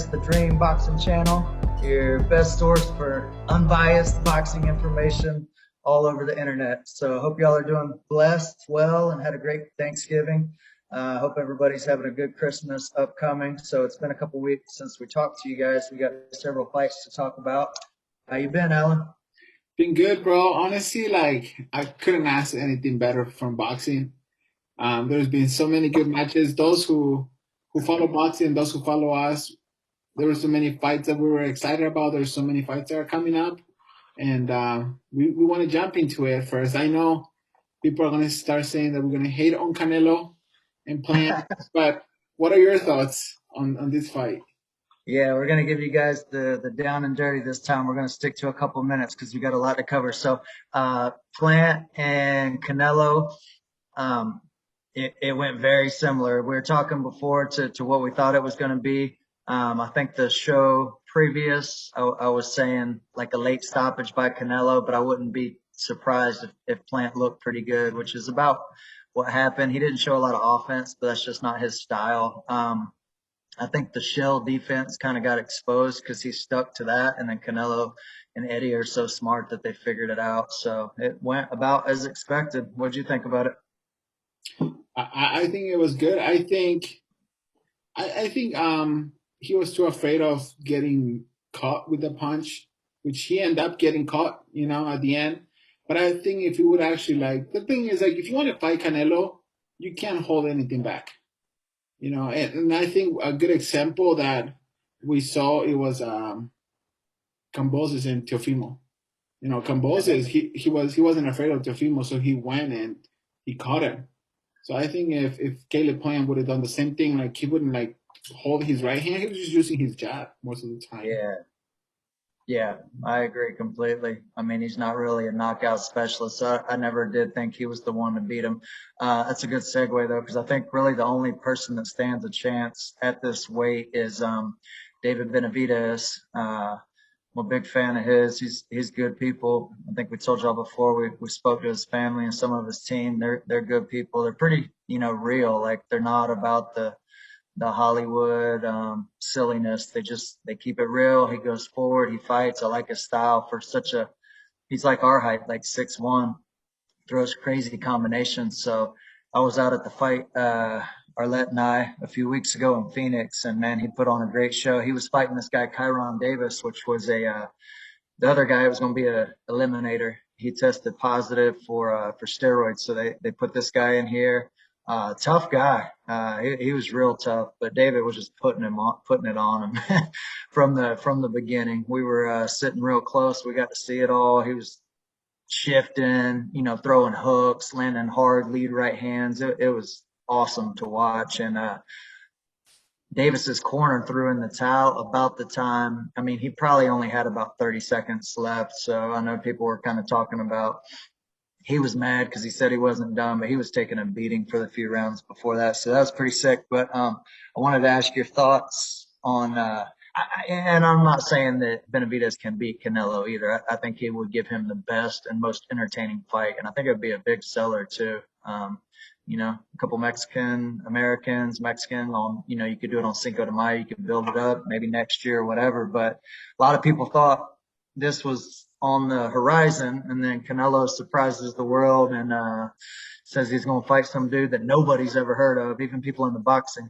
guys, the Dream Boxing Channel, your best source for unbiased boxing information all over the internet. So I hope y'all are doing blessed, well, and had a great Thanksgiving. I hope everybody's having a good Christmas upcoming. So it's been a couple weeks since we talked to you guys. We got several fights to talk about. How you been, Alan? Been good, bro. Honestly, like I couldn't ask anything better from boxing. There's been so many good matches. Those who follow boxing, those who follow us, there were so many fights that we were excited about. There's so many fights that are coming up, and we want to jump into it first. I know people are going to start saying that we're going to hate on Canelo and Plant, but what are your thoughts on this fight? Yeah, we're going to give you guys the down and dirty this time. We're going to stick to a couple minutes because we got a lot to cover. So, Plant and Canelo, um, it went very similar. We were talking before to what we thought it was going to be. I think the show previous, I was saying like a late stoppage by Canelo, but I wouldn't be surprised if Plant looked pretty good, which is about what happened. He didn't show a lot of offense, but that's just not his style. I think the shell defense kind of got exposed because he stuck to that, and then Canelo and Eddie are so smart that they figured it out. So it went about as expected. What'd you think about it? I think it was good. I think he was too afraid of getting caught with the punch, which he ended up getting caught, at the end. But I think if he would actually the thing is if you want to fight Canelo, you can't hold anything back, and I think a good example that we saw it was Kambosos and Teofimo. Kambosos he wasn't afraid of Teofimo, so he went and he caught him. So I think if Caleb Plant would have done the same thing, he wouldn't hold his right hand. He was just using his jab most of the time. Yeah, yeah, I agree completely. I mean, he's not really a knockout specialist, so I never did think he was the one to beat him. That's a good segue though, because I think really the only person that stands a chance at this weight is David Benavidez. I'm a big fan of his. He's good people. I think we told y'all before we spoke to his family and some of his team. They're good people. They're pretty, real. Like they're not about the Hollywood silliness. They keep it real. He goes forward, he fights. I like his style for he's like our height, like 6'1", throws crazy combinations. So I was out at the fight, Arlette and I, a few weeks ago in Phoenix, and man, he put on a great show. He was fighting this guy, Kyron Davis, which was the other guy was going to be a eliminator. He tested positive for steroids. So they put this guy in here. Tough guy. He was real tough, but David was just putting it on him from the beginning. We were sitting real close. We got to see it all. He was shifting, throwing hooks, landing hard lead right hands. It was awesome to watch. And Davis's corner threw in the towel about the time. I mean, he probably only had about 30 seconds left. So I know people were kind of talking about he was mad because he said he wasn't done, but he was taking a beating for the few rounds before that. So that was pretty sick. But I wanted to ask your thoughts on and I'm not saying that Benavidez can beat Canelo either. I think he would give him the best and most entertaining fight, and I think it would be a big seller too. A couple Mexican Americans, Mexican on, you could do it on Cinco de Mayo. You could build it up maybe next year or whatever. But a lot of people thought this was on the horizon, and then Canelo surprises the world and says he's going to fight some dude that nobody's ever heard of. Even people in the boxing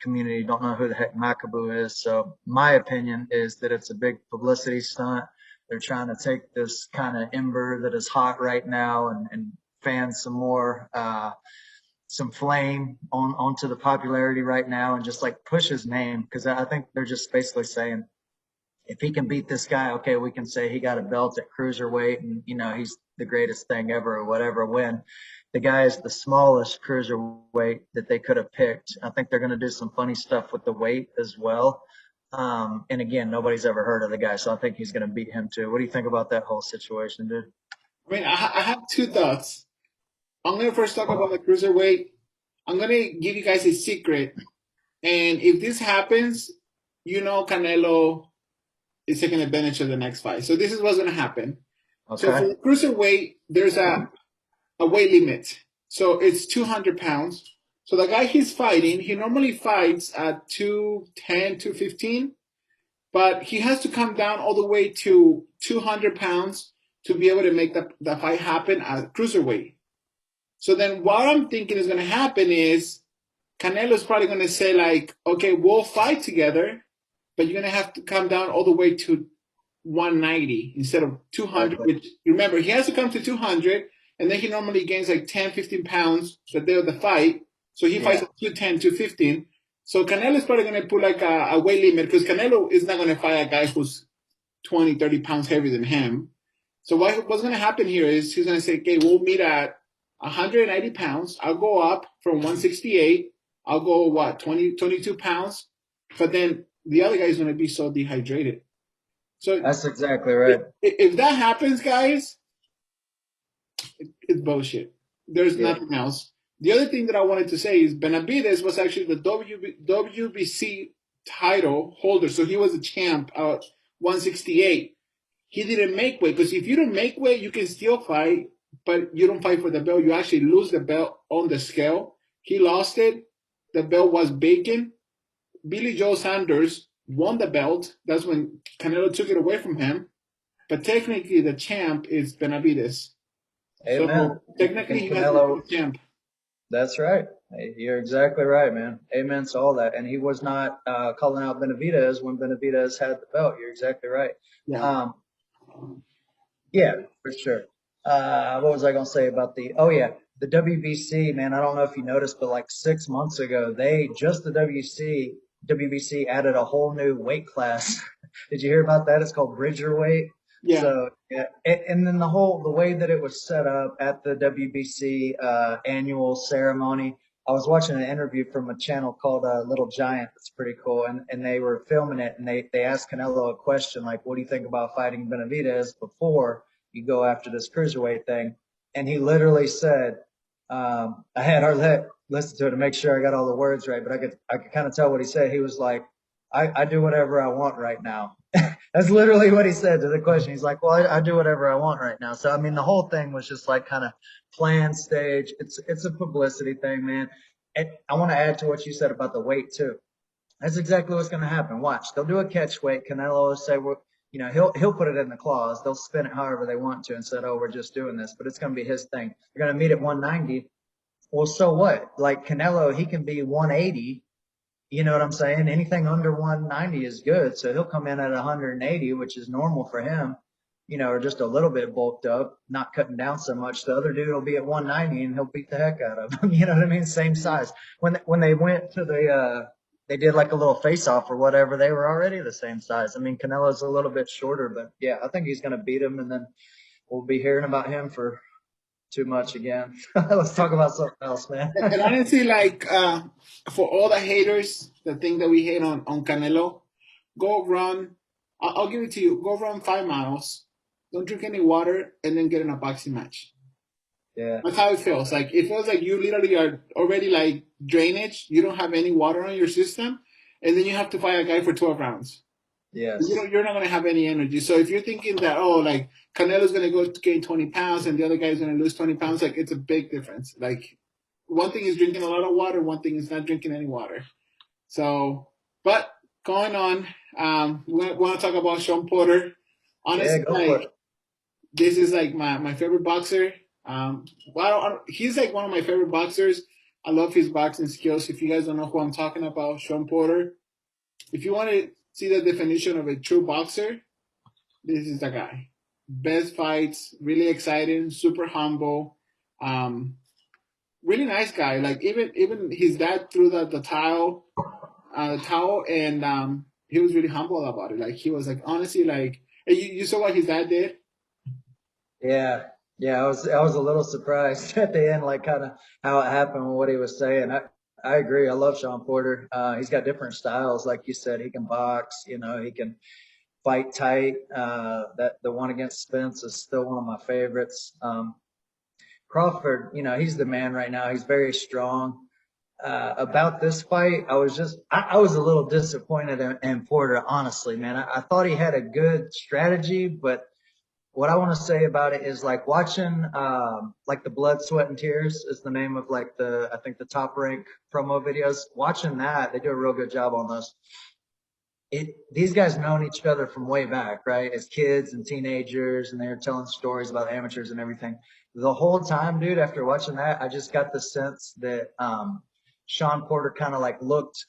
community don't know who the heck Makabu is. So my opinion is that it's a big publicity stunt. They're trying to take this kind of ember that is hot right now and fan some more some flame onto the popularity right now and just push his name, because I think they're just basically saying if he can beat this guy, okay, we can say he got a belt at cruiserweight and he's the greatest thing ever or whatever. When the guy is the smallest cruiserweight that they could have picked, I think they're going to do some funny stuff with the weight as well. And again, nobody's ever heard of the guy, so I think he's going to beat him too. What do you think about that whole situation, dude? I mean, I have two thoughts. I'm going to first talk about the cruiserweight. I'm going to give you guys a secret. And if this happens, Canelo is taking advantage of the next fight. So this is what's going to happen. Okay. So for the cruiserweight, there's a weight limit. So it's 200 pounds. So the guy he's fighting, he normally fights at 210, 215, but he has to come down all the way to 200 pounds to be able to make the fight happen at cruiserweight. So then what I'm thinking is going to happen is Canelo's probably going to say, like, okay, we'll fight together, but you're going to have to come down all the way to 190 instead of 200, Exactly. which, remember, he has to come to 200, and then he normally gains like 10, 15 pounds the day of the fight. So he fights Yeah. at 210, 215. So Canelo is probably going to put like a weight limit because Canelo is not going to fight a guy who's 20, 30 pounds heavier than him. So what's going to happen here is he's going to say, okay, we'll meet at 190 pounds. I'll go up from 168. I'll go, what, 20, 22 pounds? But then the other guy is going to be so dehydrated. So That's exactly right. if that happens, guys, it's bullshit. There's Yeah. nothing else. The other thing that I wanted to say is Benavides was actually the WBC title holder. So he was a champ at 168. He didn't make weight because if you don't make weight, you can still fight, but you don't fight for the belt. You actually lose the belt on the scale. He lost it. The belt was vacant. Billy Joe Sanders won the belt. That's when Canelo took it away from him. But technically, the champ is Benavides. Amen. So technically, And he has to be Canelo, the champ. that's right. Hey, you're exactly right, man. Amen to all that. And he was not calling out Benavidez when Benavidez had the belt. You're exactly right. Yeah. Um, yeah, for sure. What was I going to say about oh yeah, the WBC, man. I don't know if you noticed, but like 6 months ago, the WBC added a whole new weight class. Did you hear about that? It's called Bridger weight. Yeah. So yeah, and then the way that it was set up at the WBC annual ceremony, I was watching an interview from a channel called Little Giant. That's pretty cool, and they were filming it, and they asked Canelo a question like, "What do you think about fighting Benavidez before you go after this cruiserweight thing?" And he literally said, "I had Arlette listen to it to make sure I got all the words right, but I could kind of tell what he said. He was like, I do whatever I want right now." That's literally what he said to the question. He's like, "Well, I do whatever I want right now." So I mean, the whole thing was just like kind of planned stage. It's a publicity thing, man. And I want to add to what you said about the weight too. That's exactly what's going to happen. Watch, they'll do a catch weight. Canelo will say, "Well, he'll put it in the clause. They'll spin it however they want to and said, oh, we're just doing this, but it's going to be his thing. They're going to meet at 190. Well, so what? Like Canelo, he can be 180. You know what I'm saying? Anything under 190 is good. So he'll come in at 180, which is normal for him, or just a little bit bulked up, not cutting down so much. The other dude will be at 190 and he'll beat the heck out of him. You know what I mean? Same size. When they went to they did like a little face off or whatever, they were already the same size. I mean, Canelo's a little bit shorter, but yeah, I think he's going to beat him, and then we'll be hearing about him for too much again. Let's talk about something else, man. And honestly, like for all the haters, the thing that we hate on Canelo, go run. I'll give it to you. Go run 5 miles. Don't drink any water, and then get in a boxing match. Yeah. That's how it feels. Like it feels like you literally are already like drainage. You don't have any water on your system, and then you have to fight a guy for 12 rounds. Yes. You're not gonna have any energy. So if you're thinking that, oh, like Canelo's gonna go gain 20 pounds and the other guy's gonna lose 20 pounds, like it's a big difference. Like one thing is drinking a lot of water, one thing is not drinking any water. So, but going on, we want to talk about Sean Porter. Yeah, Honestly, go for like it. this is like my favorite boxer. He's like one of my favorite boxers. I love his boxing skills. If you guys don't know who I'm talking about, Sean Porter. If you want to see the definition of a true boxer, this is the guy. Best fights, really exciting, super humble, really nice guy. Like even his dad threw the towel, and he was really humble about it. Like he was like honestly like, hey, you saw what his dad did. Yeah. Yeah, I was a little surprised at the end, like kind of how it happened and what he was saying. I agree. I love Sean Porter. He's got different styles, like you said. He can box, he can fight tight. That the one against Spence is still one of my favorites. Crawford, he's the man right now. He's very strong. About this fight, I was a little disappointed in Porter, honestly, man. I thought he had a good strategy, but what I want to say about it is like watching, like the Blood, Sweat and Tears is the name of like I think the Top Rank promo videos. Watching that, they do a real good job on those. These guys known each other from way back, right? As kids and teenagers, and they were telling stories about amateurs and everything. The whole time, dude, after watching that, I just got the sense that, Sean Porter kind of like looked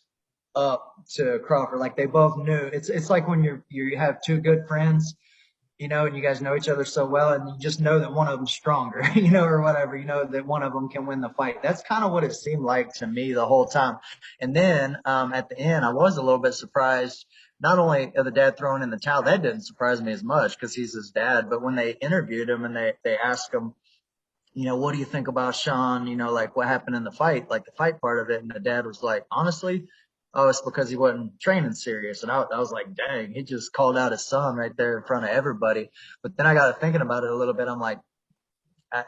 up to Crawford. Like they both knew. It's like when you have two good friends, and you guys know each other so well, and you just know that one of them's stronger, or whatever, that one of them can win the fight. That's kind of what it seemed like to me the whole time. And then at the end, I was a little bit surprised. Not only of the dad throwing in the towel, that didn't surprise me as much because he's his dad. But when they interviewed him and they asked him, what do you think about Sean? Like what happened in the fight, like the fight part of it. And the dad was like, honestly, oh, it's because he wasn't training serious. And I was like, dang, he just called out his son right there in front of everybody. But then I got to thinking about it a little bit. I'm like,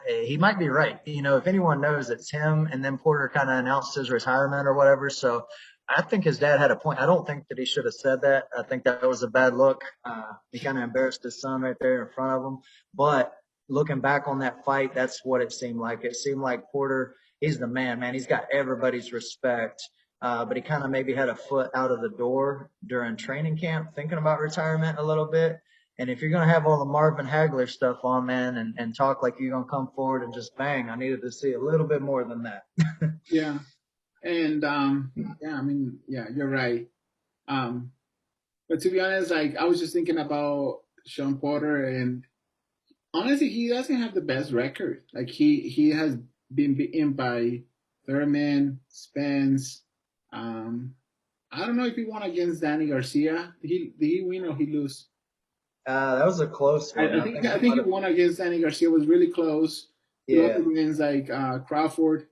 he might be right. If anyone knows, it's him. And then Porter kind of announced his retirement or whatever. So I think his dad had a point. I don't think that he should have said that. I think that was a bad look. He kind of embarrassed his son right there in front of him. But looking back on that fight, that's what it seemed like. It seemed like Porter, he's the man. He's got everybody's respect. But he kind of maybe had a foot out of the door during training camp, thinking about retirement a little bit. And if you're going to have all the Marvin Hagler stuff on, man, and talk like you're going to come forward and just bang, I needed to see a little bit more than that. Yeah, and yeah, I mean, yeah, you're right. Um, but to be honest, like I was just thinking about Sean Porter, and honestly, he doesn't have the best record. Like he has been beaten by Thurman, Spence. Um, I don't know if he won against Danny Garcia. Did he win or he lose? That was a close one. I I think think I he think might he have, won against Danny Garcia. It was really close. He lost yeah, against like Crawford.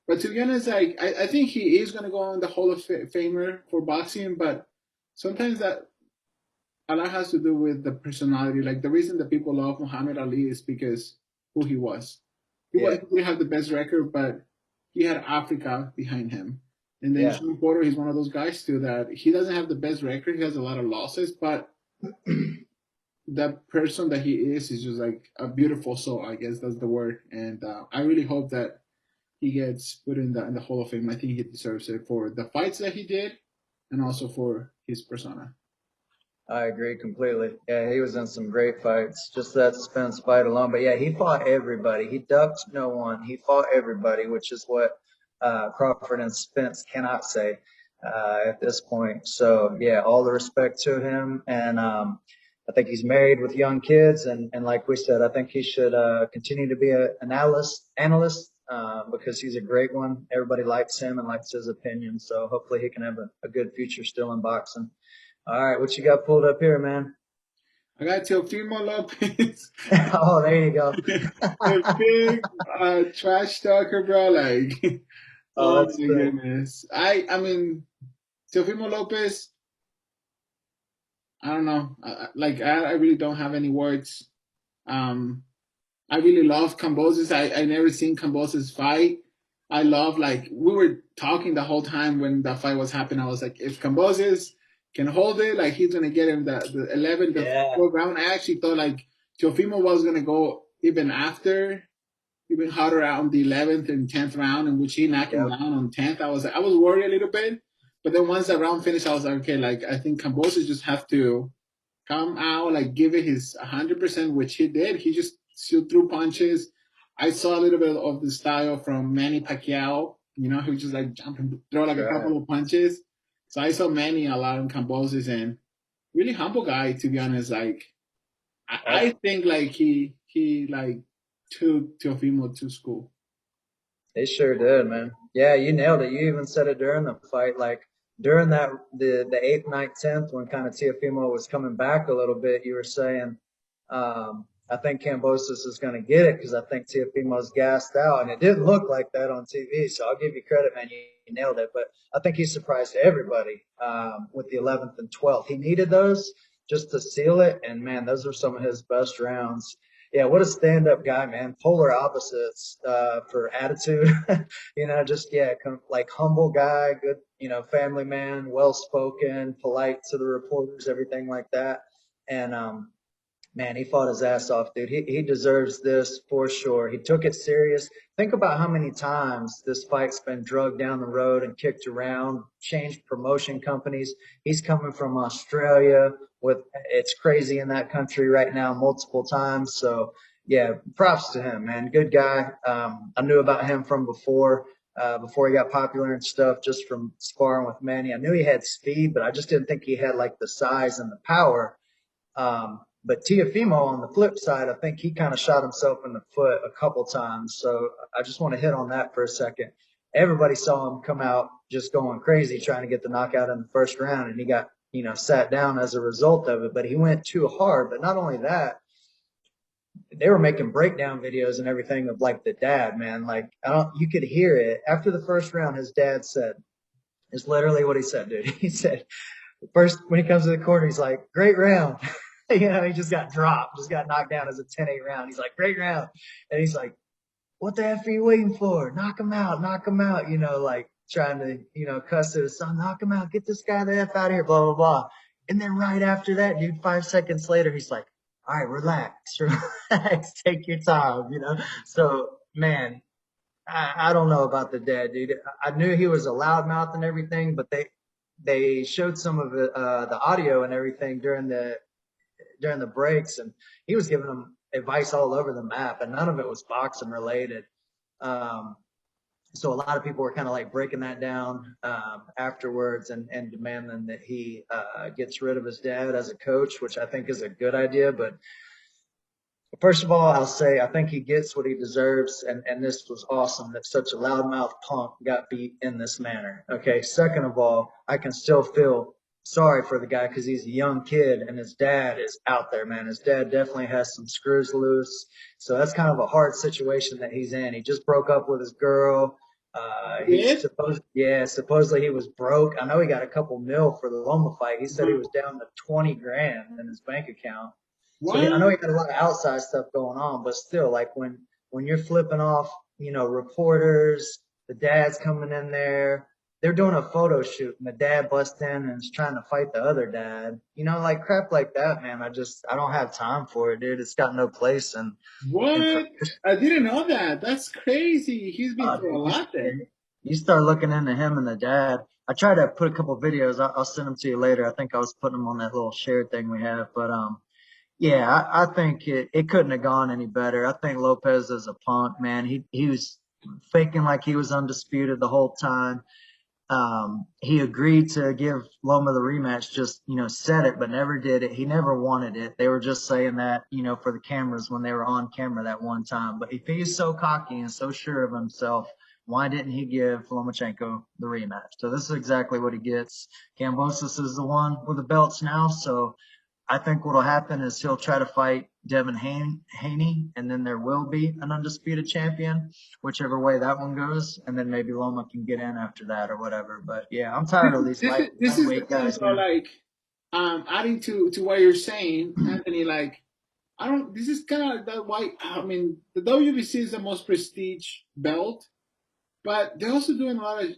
But to be honest, like I think he is gonna go on the Hall of Famer for boxing. But sometimes that a lot has to do with the personality. Like the reason that people love Muhammad Ali is because who he was. yeah, He didn't have the best record, but he had Africa behind him. And then yeah, Sean Porter, he's one of those guys too that he doesn't have the best record. He has a lot of losses, but that person that he is just like a beautiful soul. I guess that's the word. And I really hope that he gets put in the Hall of Fame. I think he deserves it for the fights that he did, and also for his persona. I agree completely. Yeah, he was in some great fights. Just that Spence fight alone. But yeah, he fought everybody. He ducked no one. He fought everybody, which is what Crawford and Spence cannot say at this point. So yeah, all the respect to him. And I think he's married with young kids. And like we said, I think he should continue to be an analyst because he's a great one. Everybody likes him and likes his opinion. So hopefully he can have a good future still in boxing. All right, what you got pulled up here, man? I got Teofimo Lopez, Oh, there you go. the big trash talker, bro. Like, Oh, oh that's my sick. goodness. I mean, Teofimo Lopez. I don't know. I really don't have any words. Um, I really love Kambosos. I never seen Kambosos fight. I love like we were talking the whole time when the fight was happening. I was like, if Kambosos can hold it, like he's gonna get him the 11, the Yeah, 4th round. I actually thought like Teofimo was gonna go even after, even harder out on the 11th and 10th round, in which he knocked him yep, down on 10th. I was worried a little bit, but then once the round finished, I was like, okay, like I think Kambosos just have to come out, like give it his 100%, which he did. He just still threw punches. I saw a little bit of the style from Manny Pacquiao. He would just like jump and throw like a right. couple of punches. So I saw Manny a lot in Cambosos, and really humble guy, to be honest. Like I That's think like he like took Teofimo to school. They sure did, man. Yeah, you nailed it. You even said it during the fight, like during the eighth, ninth, tenth, when kind of Teofimo was coming back a little bit. You were saying, I think Cambosos is going to get it because I think Teofimo's gassed out, and it didn't look like that on TV. So I'll give you credit, man. You nailed it. But I think he surprised everybody with the 11th and 12th. He needed those just to seal it, and man, those were some of his best rounds. Yeah, what a stand-up guy, man. Polar opposites for attitude. Just yeah, like humble guy, good, family man, well-spoken, polite to the reporters, everything like that. And Man, he fought his ass off, dude. He deserves this for sure. He took it serious. Think about how many times this fight's been drugged down the road and kicked around, changed promotion companies. He's coming from Australia with it's crazy in that country right now multiple times. So yeah, props to him, man. Good guy. I knew about him from before he got popular and stuff, just from sparring with Manny. I knew he had speed, but I just didn't think he had like the size and the power. But Teofimo on the flip side, I think he kind of shot himself in the foot a couple times. So I just want to hit on that for a second. Everybody saw him come out just going crazy trying to get the knockout in the first round, and he got, sat down as a result of it. But he went too hard. But not only that, they were making breakdown videos and everything of like the dad, man. Like you could hear it after the first round. His dad said, "It's literally what he said, dude." He said, first, when he comes to the corner, he's like, "Great round." He just got dropped, just got knocked down as a 10-8 round. He's like, "Great round." And he's like, "What the F are you waiting for? Knock him out, knock him out." Like trying to, cuss at his son, "Knock him out, get this guy the F out of here, blah, blah, blah." And then right after that, dude, 5 seconds later, he's like, "All right, relax, relax, take your time." So, man, I don't know about the dad, dude. I knew he was a loudmouth and everything, but they showed some of the audio and everything during the breaks, and he was giving them advice all over the map, and none of it was boxing related. Um, so a lot of people were kind of like breaking that down afterwards and demanding that he gets rid of his dad as a coach, which I think is a good idea. But first of all, I'll say I think he gets what he deserves, and this was awesome that such a loudmouth punk got beat in this manner. Okay. Second of all, I can still feel sorry for the guy because he's a young kid and his dad is out there, man. His dad definitely has some screws loose, so that's kind of a hard situation that he's in. He just broke up with his girl. Did? Supposedly he was broke. I know he got a couple mil for the Loma fight. He said he was down to 20 grand in his bank account. So I know What? he got a lot of outside stuff going on, but still, like when you're flipping off, reporters, the dad's coming in there, they're doing a photo shoot, and the dad busts in and is trying to fight the other dad. Like crap like that, man. I don't have time for it, dude. It's got no place in What? I didn't know that. That's crazy. He's been through a dude, lot then. you start looking into him and the dad. I tried to put a couple videos. I'll send them to you later. I think I was putting them on that little shared thing we have, but yeah, I think it couldn't have gone any better. I think Lopez is a punk, man. He was faking like he was undisputed the whole time. He agreed to give Loma the rematch, just, said it, but never did it. He never wanted it. They were just saying that, for the cameras when they were on camera that one time. But if he's so cocky and so sure of himself, why didn't he give Lomachenko the rematch? So this is exactly what he gets. Kambosos is the one with the belts now. So I think what'll happen is he'll try to fight Devin Haney, and then there will be an undisputed champion, whichever way that one goes, and then maybe Loma can get in after that or whatever. But yeah, I'm tired of these This is the lightweight thing, guys, bro. man. Like, adding to what you're saying, Anthony. Like, I don't. This is kind of like that. Why? I mean, the WBC is the most prestige belt, but they're also doing a lot of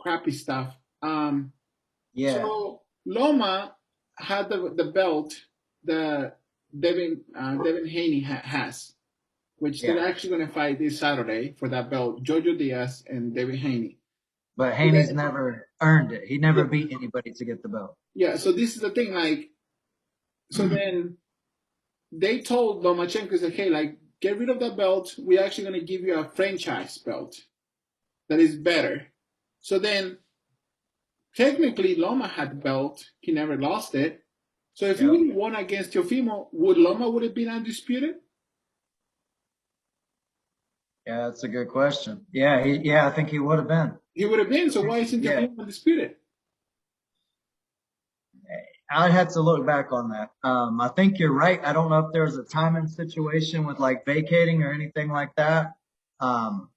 crappy stuff. Yeah, So Loma had the belt that Devin Haney has, which they're yeah. actually going to fight this Saturday for that belt. Jojo Diaz and Devin Haney. But So Haney's never earned it. He never beat anybody to get the belt. yeah. So this is the thing. Like, so then they told Lomachenko, like, hey, like, get rid of that belt. We're actually going to give you a franchise belt that is better. So then, technically, Loma had the belt. He never lost it. So if he would Yep. have won against Teofimo, would Loma would have been undisputed? Yeah, that's a good question. Yeah, I think he would have been. He would have been. So why isn't Yeah. Teofimo undisputed? I'd have to look back on that. I think you're right. I don't know if there was a timing situation with like vacating or anything like that. Um,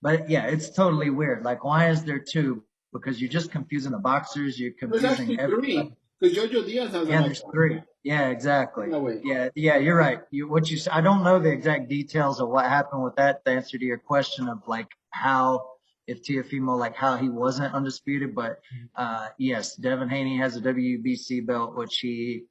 but yeah, it's totally weird. Like, why is there two? Because you're just confusing the boxers. You're There's confusing actually everybody. three because Jojo Diaz has Yeah, another there's one. three. Yeah, exactly. No way. Yeah, you're right. I don't know the exact details of what happened with that. The answer to your question of like how if Teofimo like how he wasn't undisputed, but yes, Devin Haney has a WBC belt, which he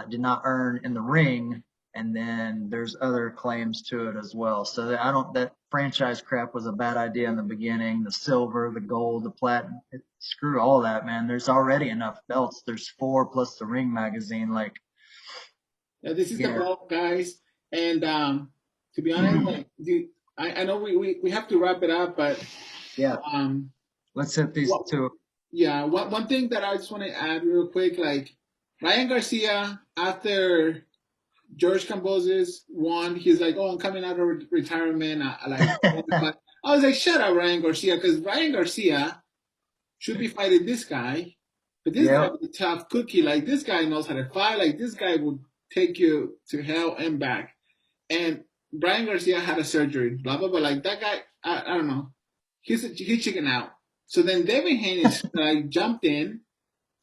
did not earn in the ring. And then there's other claims to it as well. So that franchise crap was a bad idea in the beginning. The silver, the gold, the platinum, screw all that, man. There's already enough belts. There's 4 plus the ring magazine. Like, Yeah, this is the yeah, belt, guys. And to be honest, like, I know we have to wrap it up, but yeah. um, Let's hit these what, two. yeah, one thing that I just want to add real quick, like Ryan Garcia, after George Kambosos won, he's like, "Oh, I'm coming out of retirement." But I was like, "Shut up, Ryan Garcia," because Ryan Garcia should be fighting this guy, but this guy Yep. is a tough cookie. Like this guy knows how to fight. Like this guy would take you to hell and back. And Brian Garcia had a surgery, blah blah blah. Like that guy, I don't know. He's chicken out. So then Devin Haney like jumped in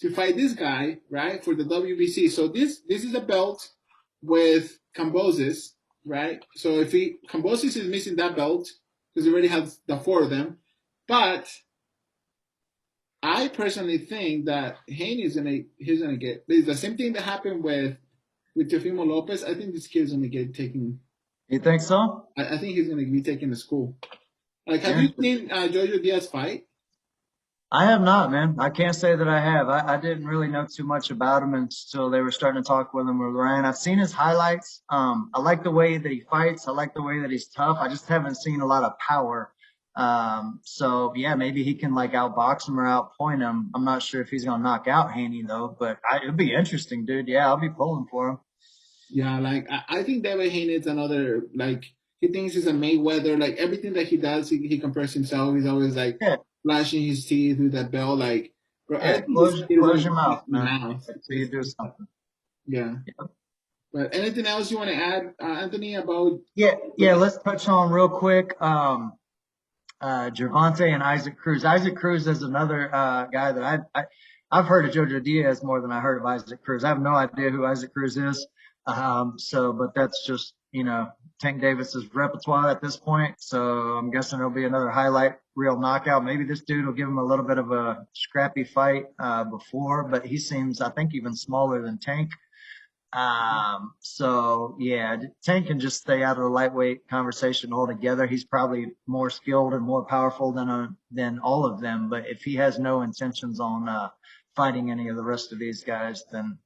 to fight this guy, right, for the WBC. So this is a belt with Kambosos, right? So if Kambosos is missing that belt because he already has the 4 of them, but I personally think that Haney he's gonna get. It's the same thing that happened with Teofimo Lopez. I think this kid's gonna get taken. You think so? I think he's gonna be taken to school. Like, have you Interesting. seen Jojo Diaz fight? I have not, man. I can't say that I have. I didn't really know too much about him until they were starting to talk with him with Ryan. I've seen his highlights. I like the way that he fights. I like the way that he's tough. I just haven't seen a lot of power. So yeah, maybe he can like outbox him or outpoint him. I'm not sure if he's gonna knock out Haney though, but it'd be interesting, dude. Yeah, I'll be pulling for him. Yeah, like I think Devin Haney is another like he thinks he's a Mayweather. Like everything that he does, he compares himself. He's always like Yeah, flashing his teeth with that belt. Like, bro, I yeah. think this kid is Close gonna your be mouth, in the man. mouth. Until you do something. Yeah. But anything else you want to add, Anthony, about? Yeah, yeah. Let's touch on real quick. Gervonta and Isaac Cruz. Isaac Cruz is another guy that I've heard of Jojo Diaz more than I heard of Isaac Cruz. I have no idea who Isaac Cruz is. But that's just Tank Davis's repertoire at this point. So I'm guessing it'll be another highlight reel knockout. Maybe this dude will give him a little bit of a scrappy fight before, but he seems I think even smaller than Tank. So yeah, Tank can just stay out of the lightweight conversation altogether. He's probably more skilled and more powerful than all of them. But if he has no intentions on fighting any of the rest of these guys, then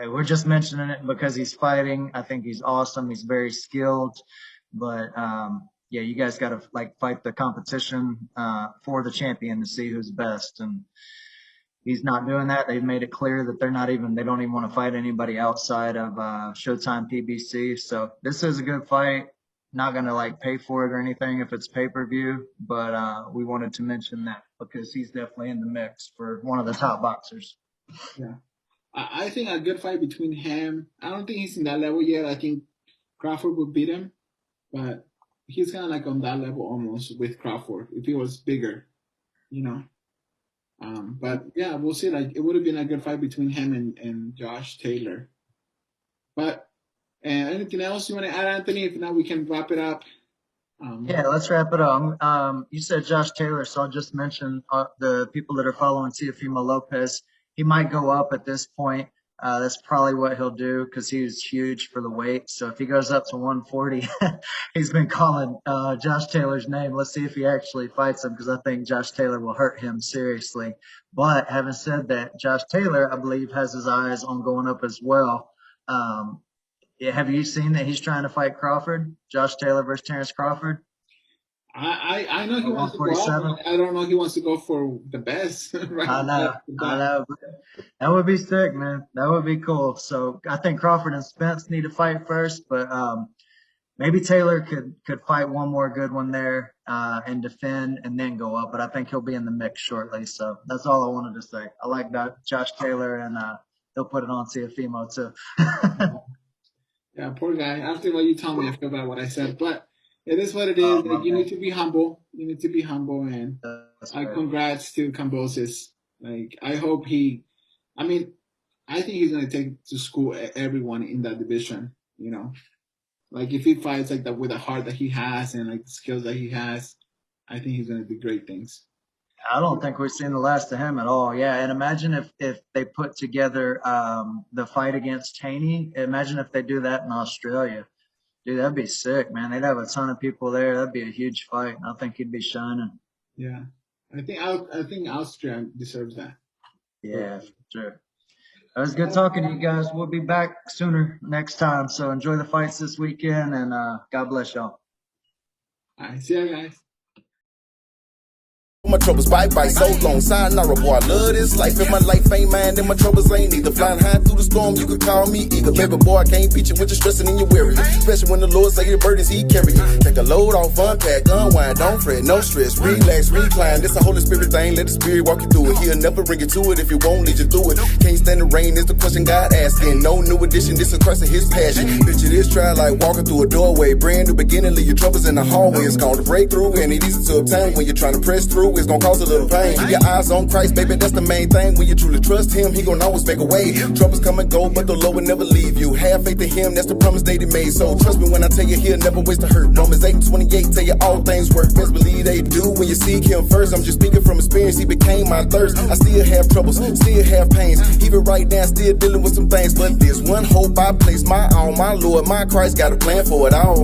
we're just mentioning it because he's fighting. I think he's awesome. He's very skilled, but yeah, you guys got to like fight the competition for the champion to see who's best and he's not doing that. They've made it clear that they don't even want to fight anybody outside of Showtime PBC. So this is a good fight. Not going to like pay for it or anything if it's pay-per-view, but we wanted to mention that because he's definitely in the mix for one of the top boxers. Yeah, I think a good fight between him. I don't think he's in that level yet. I think Crawford would beat him, but he's kind of like on that level almost with Crawford if he was bigger, you know. But yeah, we'll see. Like it would have been a good fight between him and Josh Taylor. But anything else you want to add, Anthony? If not, we can wrap it up. Yeah, let's wrap it up. You said Josh Taylor, so I'll just mention the people that are following Teofimo Lopez. He might go up at this point. That's probably what he'll do because he's huge for the weight. So if he goes up to 140, he's been calling Josh Taylor's name. Let's see if he actually fights him because I think Josh Taylor will hurt him seriously. But having said that, Josh Taylor, I believe, has his eyes on going up as well. Yeah, have you seen that he's trying to fight Crawford? Josh Taylor versus Terrence Crawford I know he at wants to go up. 147. I don't know he wants to go for the best, right? I know, I But know. That would be sick, man. That would be cool. So I think Crawford and Spence need to fight first, but maybe Taylor could fight one more good one there and defend and then go up. But I think he'll be in the mix shortly. So that's all I wanted to say. I like that Josh Taylor and he'll put it on Teofimo too. yeah, poor guy. After what you told me, I feel bad what I said. But it is what it is. Oh Like you man, need to be humble. You need to be humble, and that's I fair. congrats to Cambosis. Like I hope he. I mean, I think he's gonna take to school everyone in that division. You know, like if he fights like that with the heart that he has and like the skills that he has, I think he's gonna do great things. I don't think we've seen the last of him at all. Yeah, and imagine if they put together the fight against Haney. Imagine if they do that in Australia. Dude, that'd be sick, man. They'd have a ton of people there. That'd be a huge fight. I think he'd be shining. Yeah, I think Austria deserves that. Yeah, for sure. It was good talking to you guys. We'll be back sooner next time. So enjoy the fights this weekend, and God bless y'all. All right, see you guys. My troubles bite so long, sayonara, boy, I love this life. If my life ain't mine, then my troubles ain't either. Flying high through the storm, you could call me either. Baby boy, I can't beat you with your stressing and your worries. Especially when the Lord say your burdens, he carry you. Take a load off, unpack, unwind, don't fret, no stress. Relax, recline, this a Holy Spirit thing. Let the Spirit walk you through it. He'll never bring you to it if you won't lead you through it. Can't stand the rain, is the question God asking. No new addition, this is Christ and his passion. Picture this trial like walking through a doorway. Brand new beginning, leave your troubles in the hallway. It's called a breakthrough, and it easy to obtain. When you're trying to press through, it's gonna cost a little pain. Keep your eyes on Christ, baby, that's the main thing. When you truly trust him, he gon' always make a way. Troubles come and go, but the Lord will never leave you. Have faith in him, that's the promise that he made. So trust me when I tell you, he'll never waste a hurt. Romans 8:28 tell you all things work. Best believe they do when you seek him first. I'm just speaking from experience, he became my thirst. I still have troubles, still have pains. Even right now, still dealing with some things. But there's one hope I place my all. My Lord, my Christ got a plan for it all.